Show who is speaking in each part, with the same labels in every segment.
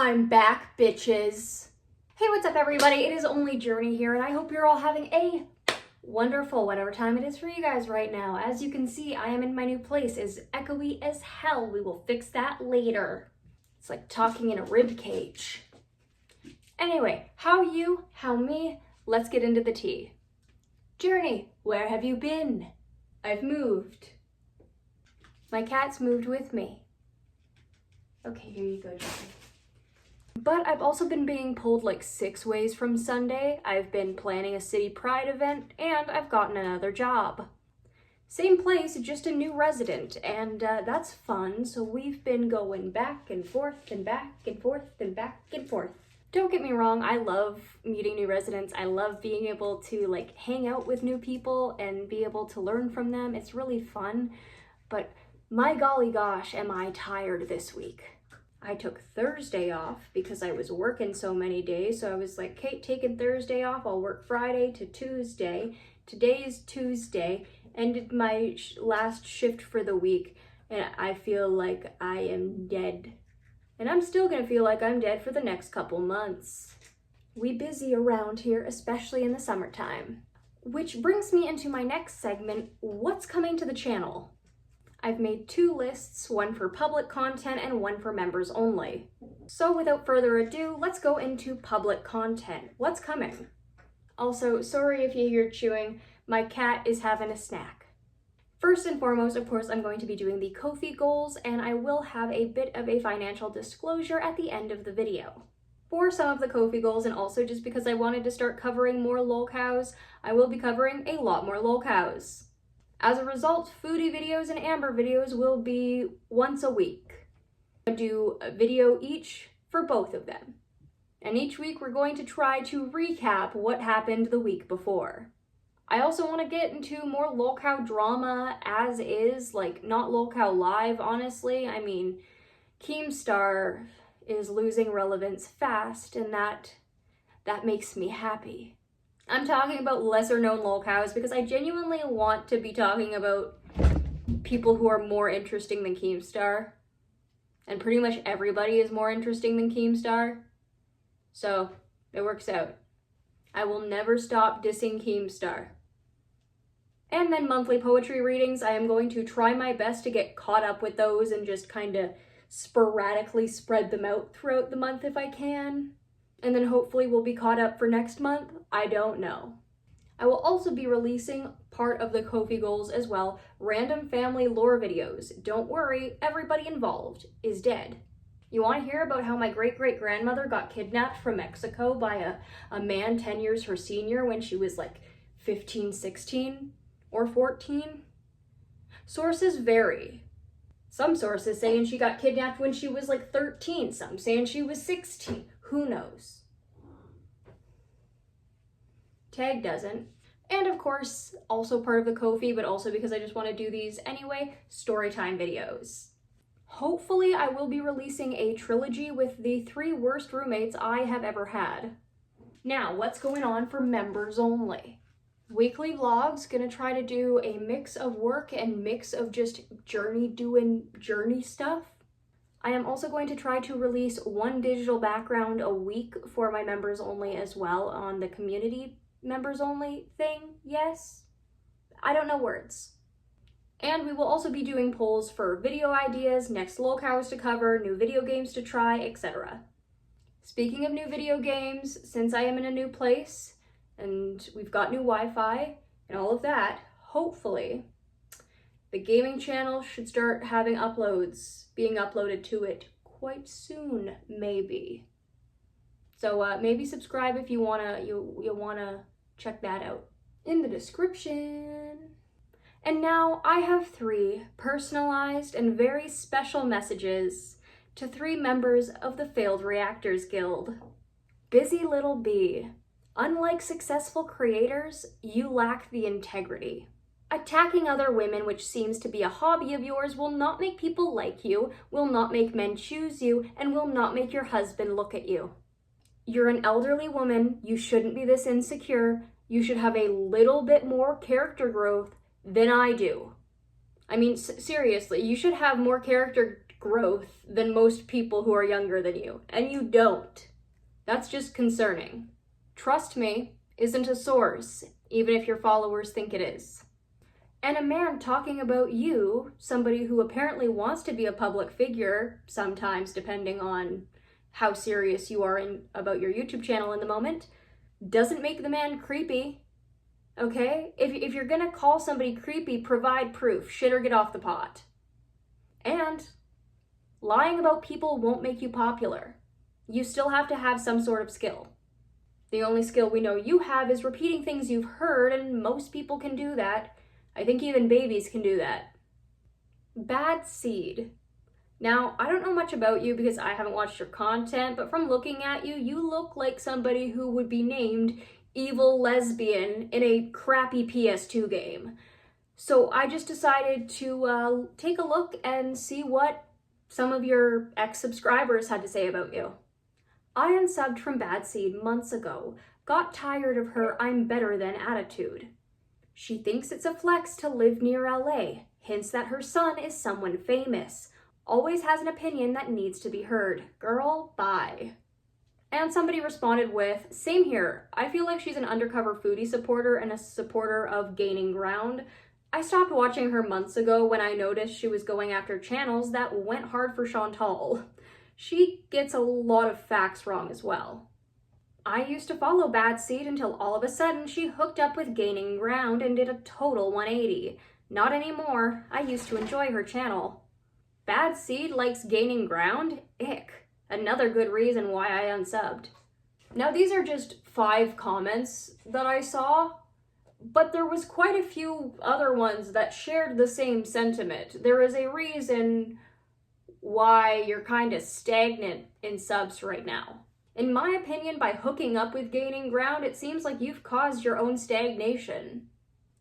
Speaker 1: I'm back, bitches. Hey, what's up, everybody? It is only Journey here, and I hope you're all having a wonderful whatever time it is for you guys right now. As you can see, I am in my new place. It's echoey as hell. We will fix that later. It's like talking in a rib cage. Anyway, how you? How me? Let's get into the tea. Journey, where have you been? I've moved. My cat's moved with me. Okay, here you go, Journey. But I've also been being pulled like 6 ways from Sunday. I've been planning a city pride event, and I've gotten another job. Same place, just a new resident, and that's fun, so we've been going back and forth and back and forth and back and forth. Don't get me wrong, I love meeting new residents. I love being able to like hang out with new people and be able to learn from them. It's really fun, but my golly gosh, am I tired this week. I took Thursday off because I was working so many days. So I was like, Kate, taking Thursday off. I'll work Friday to Tuesday. Today is Tuesday. Ended my last shift for the week. And I feel like I am dead. And I'm still gonna feel like I'm dead for the next couple months. We busy around here, especially in the summertime. Which brings me into my next segment, what's coming to the channel? I've made 2 lists, one for public content and one for members only. So without further ado, let's go into public content. What's coming? Also, sorry if you hear chewing, my cat is having a snack. First and foremost, of course, I'm going to be doing the Ko-fi goals, and I will have a bit of a financial disclosure at the end of the video. For some of the Ko-fi goals, and also just because I wanted to start covering more lolcows, I will be covering a lot more lolcows. As a result, foodie videos and Amber videos will be once a week. I do a video each for both of them. And each week we're going to try to recap what happened the week before. I also want to get into more lolcow drama as is, like not lolcow live, honestly. I mean, Keemstar is losing relevance fast, and that makes me happy. I'm talking about lesser known lolcows because I genuinely want to be talking about people who are more interesting than Keemstar. And pretty much everybody is more interesting than Keemstar. So it works out. I will never stop dissing Keemstar. And then monthly poetry readings. I am going to try my best to get caught up with those and just kind of sporadically spread them out throughout the month if I can. And then hopefully we'll be caught up for next month. I don't know. I will also be releasing part of the Ko-fi goals as well, random family lore videos. Don't worry, everybody involved is dead. You want to hear about how my great-great-grandmother got kidnapped from Mexico by a man 10 years her senior when she was like 15, 16 or 14? Sources vary. Some sources saying she got kidnapped when she was like 13, some saying she was 16. Who knows? Tag doesn't. And of course, also part of the Ko-fi, but also because I just want to do these anyway, storytime videos. Hopefully I will be releasing a trilogy with the 3 worst roommates I have ever had. Now, what's going on for members only? Weekly vlogs, gonna try to do a mix of work and mix of just doing journey stuff. I am also going to try to release 1 digital background a week for my members only as well on the community members only thing, yes? I don't know words. And we will also be doing polls for video ideas, next lolcows to cover, new video games to try, etc. Speaking of new video games, since I am in a new place and we've got new Wi-Fi and all of that, hopefully the gaming channel should start having uploads being uploaded to it quite soon, maybe. So maybe subscribe if you wanna check that out in the description. And now I have 3 personalized and very special messages to 3 members of the Failed Reactors Guild. Busy little bee. Unlike successful creators, you lack the integrity. Attacking other women, which seems to be a hobby of yours, will not make people like you, will not make men choose you, and will not make your husband look at you. You're an elderly woman, you shouldn't be this insecure, you should have a little bit more character growth than I do. I mean, seriously, you should have more character growth than most people who are younger than you, and you don't. That's just concerning. Trust me isn't a source, even if your followers think it is. And a man talking about you, somebody who apparently wants to be a public figure, sometimes depending on how serious you are about your YouTube channel in the moment, doesn't make the man creepy. Okay? If you're gonna call somebody creepy, provide proof. Shit or get off the pot. And lying about people won't make you popular. You still have to have some sort of skill. The only skill we know you have is repeating things you've heard, and most people can do that. I think even babies can do that. Bad seed. Now, I don't know much about you because I haven't watched your content, but from looking at you, you look like somebody who would be named evil lesbian in a crappy PS2 game. So I just decided to take a look and see what some of your ex-subscribers had to say about you. I unsubbed from Bad Seed months ago, got tired of her I'm better than attitude. She thinks it's a flex to live near LA, hints that her son is someone famous, always has an opinion that needs to be heard. Girl, bye. And somebody responded with, same here. I feel like she's an undercover foodie supporter and a supporter of gaining ground. I stopped watching her months ago when I noticed she was going after channels that went hard for Chantal. She gets a lot of facts wrong as well. I used to follow Bad Seed until all of a sudden she hooked up with Gaining Ground and did a total 180. Not anymore. I used to enjoy her channel. Bad Seed likes Gaining Ground? Ick. Another good reason why I unsubbed. Now these are just 5 comments that I saw, but there was quite a few other ones that shared the same sentiment. There is a reason why you're kind of stagnant in subs right now. In my opinion, by hooking up with Gaining Ground, it seems like you've caused your own stagnation.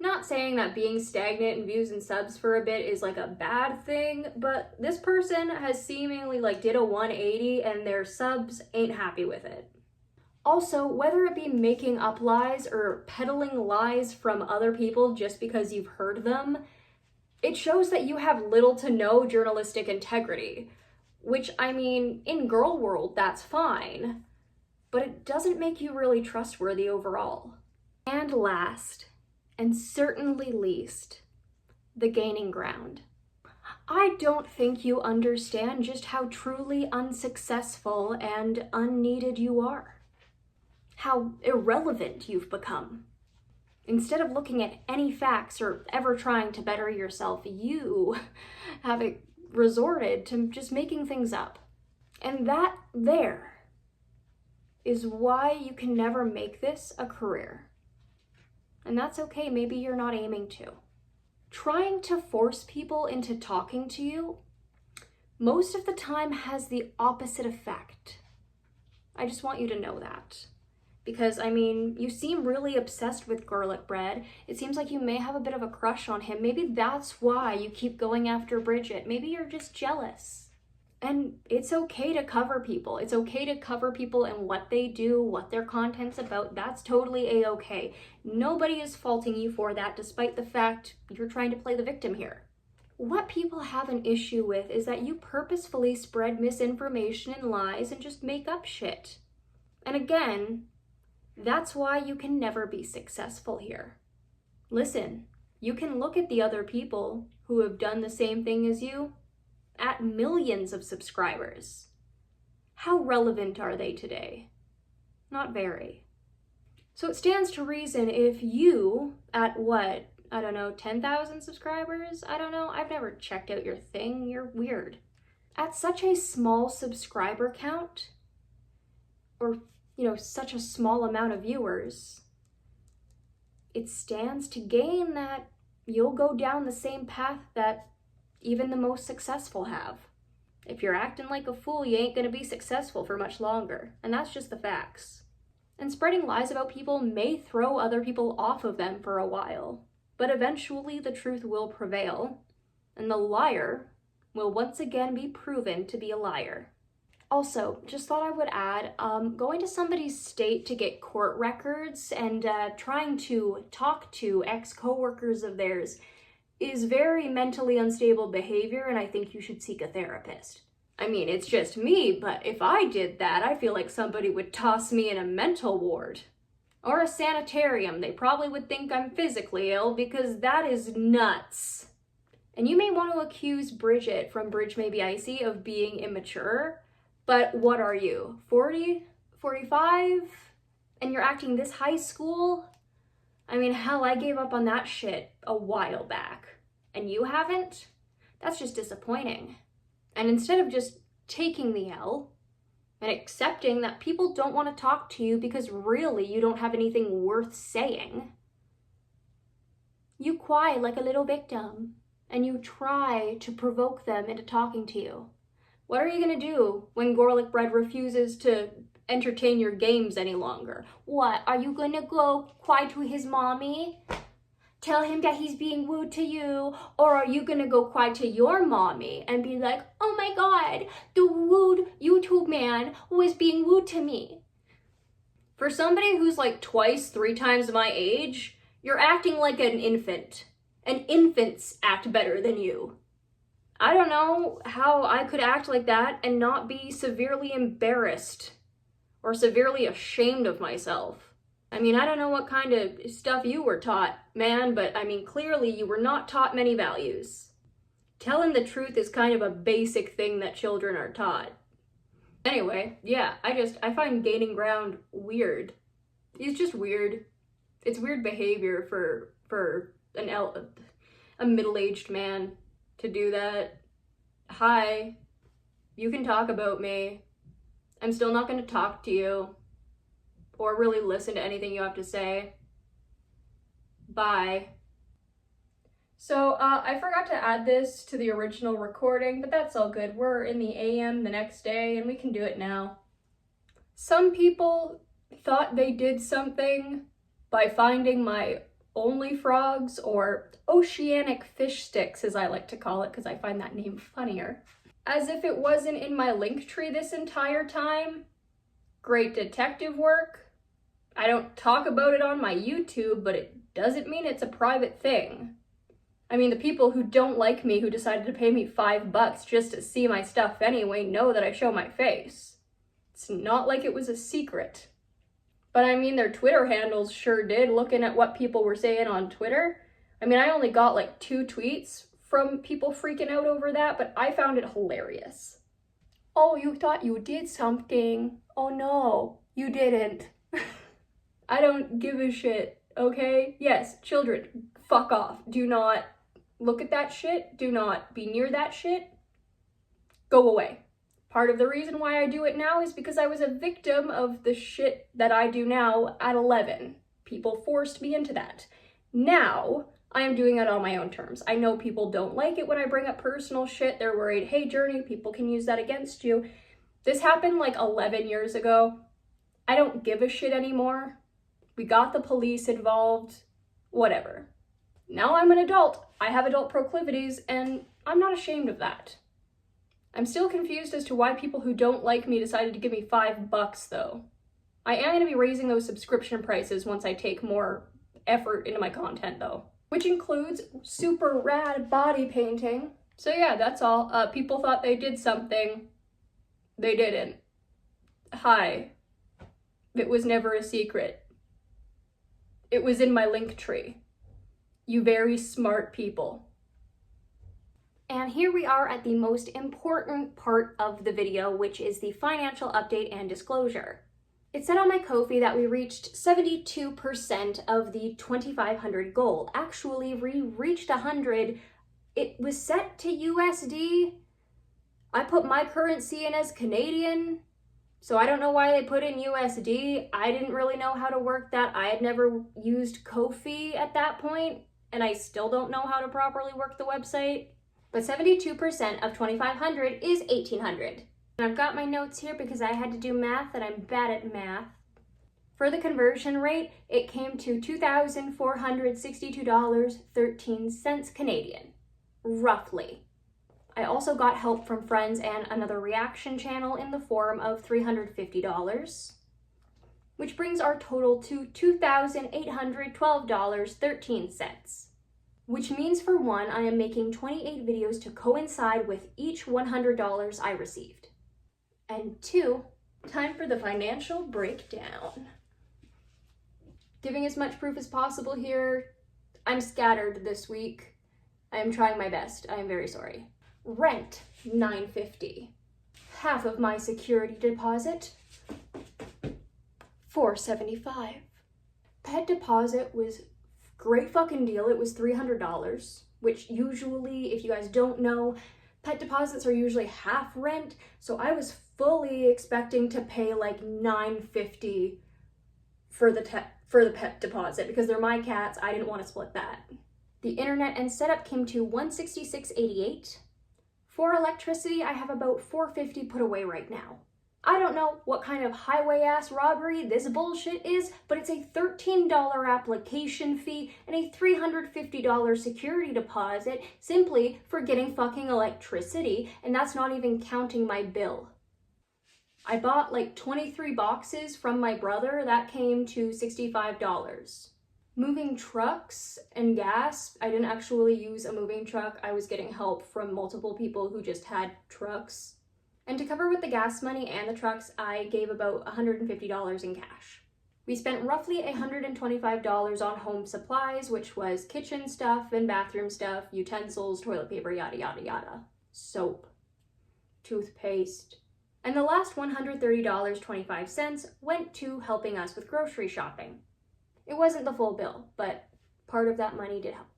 Speaker 1: Not saying that being stagnant in views and subs for a bit is like a bad thing, but this person has seemingly did a 180 and their subs ain't happy with it. Also, whether it be making up lies or peddling lies from other people just because you've heard them, it shows that you have little to no journalistic integrity. Which, I mean, in girl world, that's fine, but it doesn't make you really trustworthy overall. And last, and certainly least, the Gaining Ground. I don't think you understand just how truly unsuccessful and unneeded you are. How irrelevant you've become. Instead of looking at any facts or ever trying to better yourself, you have resorted to just making things up. And that there is why you can never make this a career. And that's okay, maybe you're not aiming to. Trying to force people into talking to you most of the time has the opposite effect. I just want you to know that. Because, I mean, you seem really obsessed with Garlic Bread. It seems like you may have a bit of a crush on him. Maybe that's why you keep going after Bridget. Maybe you're just jealous. And it's okay to cover people. It's okay to cover people and what they do, what their content's about. That's totally a-okay. Nobody is faulting you for that, despite the fact you're trying to play the victim here. What people have an issue with is that you purposefully spread misinformation and lies and just make up shit. And again, that's why you can never be successful here. Listen, you can look at the other people who have done the same thing as you at millions of subscribers. How relevant are they today? Not very. So it stands to reason if you, at what, 10,000 subscribers? I don't know, I've never checked out your thing, you're weird. At such a small subscriber count, or such a small amount of viewers, it stands to gain that you'll go down the same path that even the most successful have. If you're acting like a fool, you ain't gonna be successful for much longer, and that's just the facts. And spreading lies about people may throw other people off of them for a while, but eventually the truth will prevail, and the liar will once again be proven to be a liar. Also, just thought I would add, going to somebody's state to get court records and trying to talk to ex-coworkers of theirs is very mentally unstable behavior, and I think you should seek a therapist. I mean, it's just me, but if I did that, I feel like somebody would toss me in a mental ward. Or a sanitarium. They probably would think I'm physically ill, because that is nuts. And you may want to accuse Bridget from Bridge May Be Icy of being immature, but what are you, 40, 45? And you're acting this high school? I mean, hell, I gave up on that shit a while back. And you haven't? That's just disappointing. And instead of just taking the L and accepting that people don't want to talk to you because really you don't have anything worth saying, you cry like a little victim and you try to provoke them into talking to you. What are you going to do when Garlic Bread refuses to entertain your games any longer? What, are you going to go cry to his mommy? Tell him that he's being rude to you? Or are you going to go cry to your mommy and be like, oh my God, the rude YouTube man was being rude to me? For somebody who's like twice, 3 times my age, you're acting like an infant. And infants act better than you. I don't know how I could act like that and not be severely embarrassed or severely ashamed of myself. I mean, I don't know what kind of stuff you were taught, man, but I mean, clearly you were not taught many values. Telling the truth is kind of a basic thing that children are taught. Anyway, yeah, I find gaining ground weird. It's just weird. It's weird behavior for a middle-aged man to do that. Hi, you can talk about me. I'm still not going to talk to you or really listen to anything you have to say. Bye. So I forgot to add this to the original recording, but that's all good. We're in the AM the next day and we can do it now. Some people thought they did something by finding my only frogs, or oceanic fish sticks as I like to call it because I find that name funnier, as if it wasn't in my link tree this entire time. Great detective work. I don't talk about it on my YouTube, but it doesn't mean it's a private thing. I mean, the people who don't like me, who decided to pay me $5 just to see my stuff anyway, know that I show my face. It's not like it was a secret. But I mean, their Twitter handles sure did, looking at what people were saying on Twitter. I mean, I only got like 2 tweets from people freaking out over that, but I found it hilarious. Oh, you thought you did something. Oh no, you didn't. I don't give a shit, okay? Yes, children, fuck off. Do not look at that shit. Do not be near that shit. Go away. Part of the reason why I do it now is because I was a victim of the shit that I do now at 11. People forced me into that. Now, I am doing it on my own terms. I know people don't like it when I bring up personal shit. They're worried, hey, Journey, people can use that against you. This happened like 11 years ago. I don't give a shit anymore. We got the police involved. Whatever. Now I'm an adult. I have adult proclivities, and I'm not ashamed of that. I'm still confused as to why people who don't like me decided to give me $5 though. I am going to be raising those subscription prices once I take more effort into my content though, which includes super rad body painting. So yeah, that's all. People thought they did something. They didn't. Hi. It was never a secret. It was in my link tree. You very smart people. And here we are at the most important part of the video, which is the financial update and disclosure. It said on my Ko-fi that we reached 72% of the 2,500 goal. Actually, we reached 100. It was set to USD. I put my currency in as Canadian, so I don't know why they put in USD. I didn't really know how to work that. I had never used Ko-fi at that point, and I still don't know how to properly work the website. But 72% of 2,500 is 1,800. And I've got my notes here because I had to do math and I'm bad at math. For the conversion rate, it came to $2,462.13 Canadian, roughly. I also got help from friends and another reaction channel in the form of $350, which brings our total to $2,812.13. which means for one, I am making 28 videos to coincide with each $100 I received. And two, time for the financial breakdown. Giving as much proof as possible here. I'm scattered this week. I am trying my best. I am very sorry. Rent, $9.50. Half of my security deposit, $4.75. Pet deposit was great fucking deal. It was $300, which usually, if you guys don't know, pet deposits are usually half rent. So I was fully expecting to pay like $9.50 for the pet deposit because they're my cats. I didn't want to split that. The internet and setup came to $166.88. For electricity, I have about $4.50 put away right now. I don't know what kind of highway-ass robbery this bullshit is, but it's a $13 application fee and a $350 security deposit simply for getting fucking electricity, and that's not even counting my bill. I bought like 23 boxes from my brother. That came to $65. Moving trucks and gas, I didn't actually use a moving truck. I was getting help from multiple people who just had trucks. And to cover with the gas money and the trucks, I gave about $150 in cash. We spent roughly $125 on home supplies, which was kitchen stuff and bathroom stuff, utensils, toilet paper, yada yada yada. Soap, toothpaste. And the last $130.25 went to helping us with grocery shopping. It wasn't the full bill, but part of that money did help.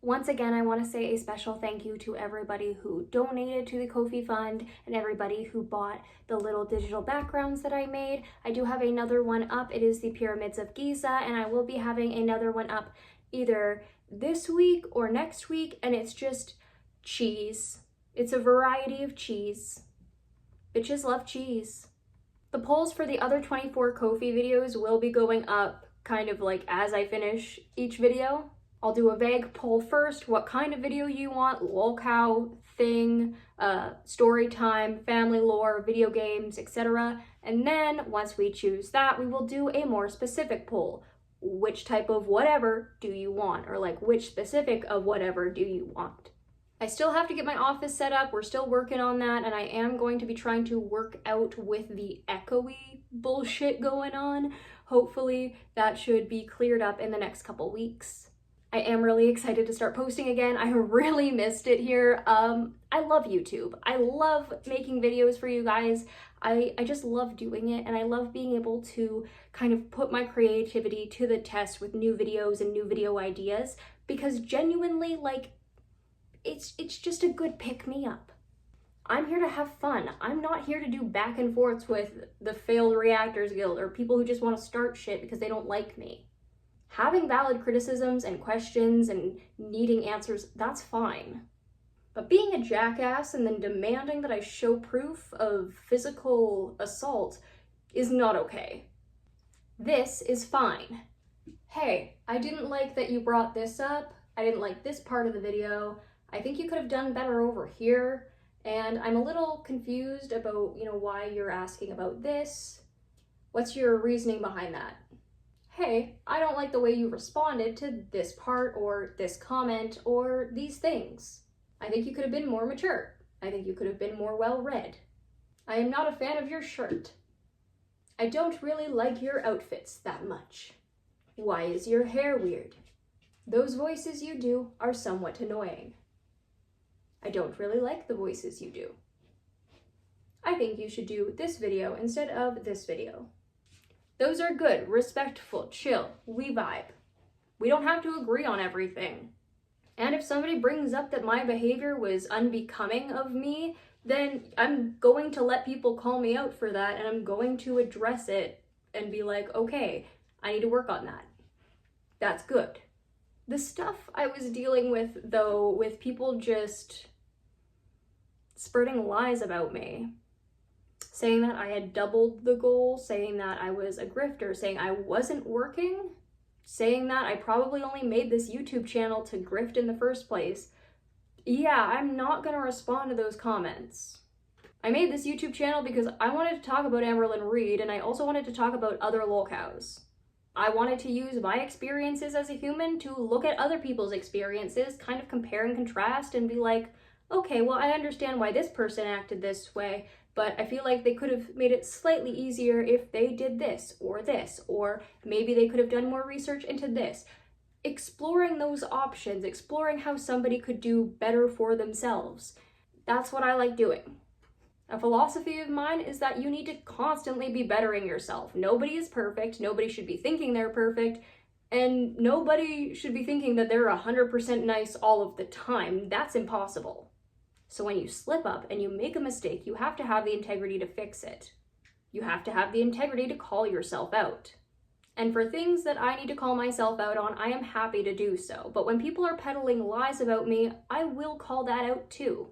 Speaker 1: Once again, I want to say a special thank you to everybody who donated to the Ko-fi fund and everybody who bought the little digital backgrounds that I made. I do have another one up. It is the Pyramids of Giza, and I will be having another one up either this week or next week, and it's just cheese. It's a variety of cheese. Bitches love cheese. The polls for the other 24 Ko-fi videos will be going up kind of like as I finish each video. I'll do a vague poll first, what kind of video you want, lolcow, thing, story time, family lore, video games, etc. And then once we choose that, we will do a more specific poll. Which type of whatever do you want? Or like which specific of whatever do you want? I still have to get my office set up. We're still working on that, and I am going to be trying to work out with the echoey bullshit going on. Hopefully that should be cleared up in the next couple weeks. I am really excited to start posting again. I really missed it here. I love YouTube. I love making videos for you guys. I just love doing it, and I love being able to kind of put my creativity to the test with new videos and new video ideas, because genuinely, like, it's just a good pick-me-up. I'm here to have fun. I'm not here to do back and forths with the failed Reactors Guild or people who just want to start shit because they don't like me. Having valid criticisms and questions and needing answers, that's fine. But being a jackass and then demanding that I show proof of physical assault is not okay. This is fine. Hey, I didn't like that you brought this up. I didn't like this part of the video. I think you could have done better over here, and I'm a little confused about, why you're asking about this. What's your reasoning behind that? Hey, I don't like the way you responded to this part or this comment or these things. I think you could have been more mature. I think you could have been more well-read. I am not a fan of your shirt. I don't really like your outfits that much. Why is your hair weird? Those voices you do are somewhat annoying. I don't really like the voices you do. I think you should do this video instead of this video. Those are good, respectful, chill, we vibe. We don't have to agree on everything. And if somebody brings up that my behavior was unbecoming of me, then I'm going to let people call me out for that, and I'm going to address it and be like, okay, I need to work on that. That's good. The stuff I was dealing with, though, with people just spreading lies about me, saying that I had doubled the goal, saying that I was a grifter, saying I wasn't working, saying that I probably only made this YouTube channel to grift in the first place. Yeah, I'm not gonna respond to those comments. I made this YouTube channel because I wanted to talk about Amberlynn Reid, and I also wanted to talk about other lolcows. I wanted to use my experiences as a human to look at other people's experiences, kind of compare and contrast and be like, okay, well, I understand why this person acted this way, but I feel like they could have made it slightly easier if they did this, or maybe they could have done more research into this. Exploring those options, exploring how somebody could do better for themselves. That's what I like doing. A philosophy of mine is that you need to constantly be bettering yourself. Nobody is perfect, nobody should be thinking they're perfect, and nobody should be thinking that they're 100% nice all of the time. That's impossible. So when you slip up and you make a mistake, you have to have the integrity to fix it. You have to have the integrity to call yourself out. And for things that I need to call myself out on, I am happy to do so. But when people are peddling lies about me, I will call that out too.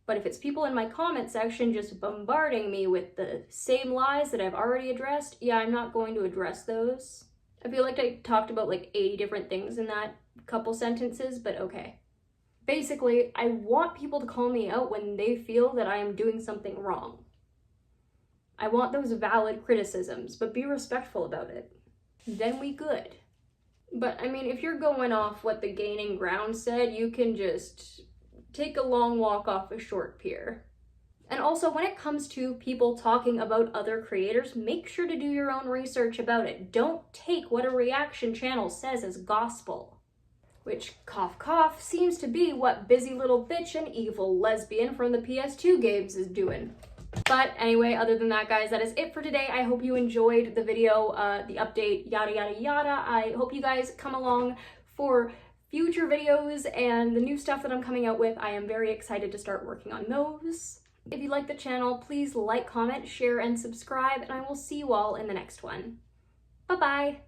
Speaker 1: But if it's people in my comment section just bombarding me with the same lies that I've already addressed, yeah, I'm not going to address those. I feel like I talked about like 80 different things in that couple sentences, but okay. Basically, I want people to call me out when they feel that I am doing something wrong. I want those valid criticisms, but be respectful about it. Then we good. But I mean, if you're going off what the gaining ground said, you can just take a long walk off a short pier. And also, when it comes to people talking about other creators, make sure to do your own research about it. Don't take what a reaction channel says as gospel. Which, cough cough, seems to be what busy little bitch and evil lesbian from the PS2 games is doing. But anyway, other than that, guys, that is it for today. I hope you enjoyed the video, the update, yada yada yada. I hope you guys come along for future videos and the new stuff that I'm coming out with. I am very excited to start working on those. If you like the channel, please like, comment, share, and subscribe, and I will see you all in the next one. Bye-bye!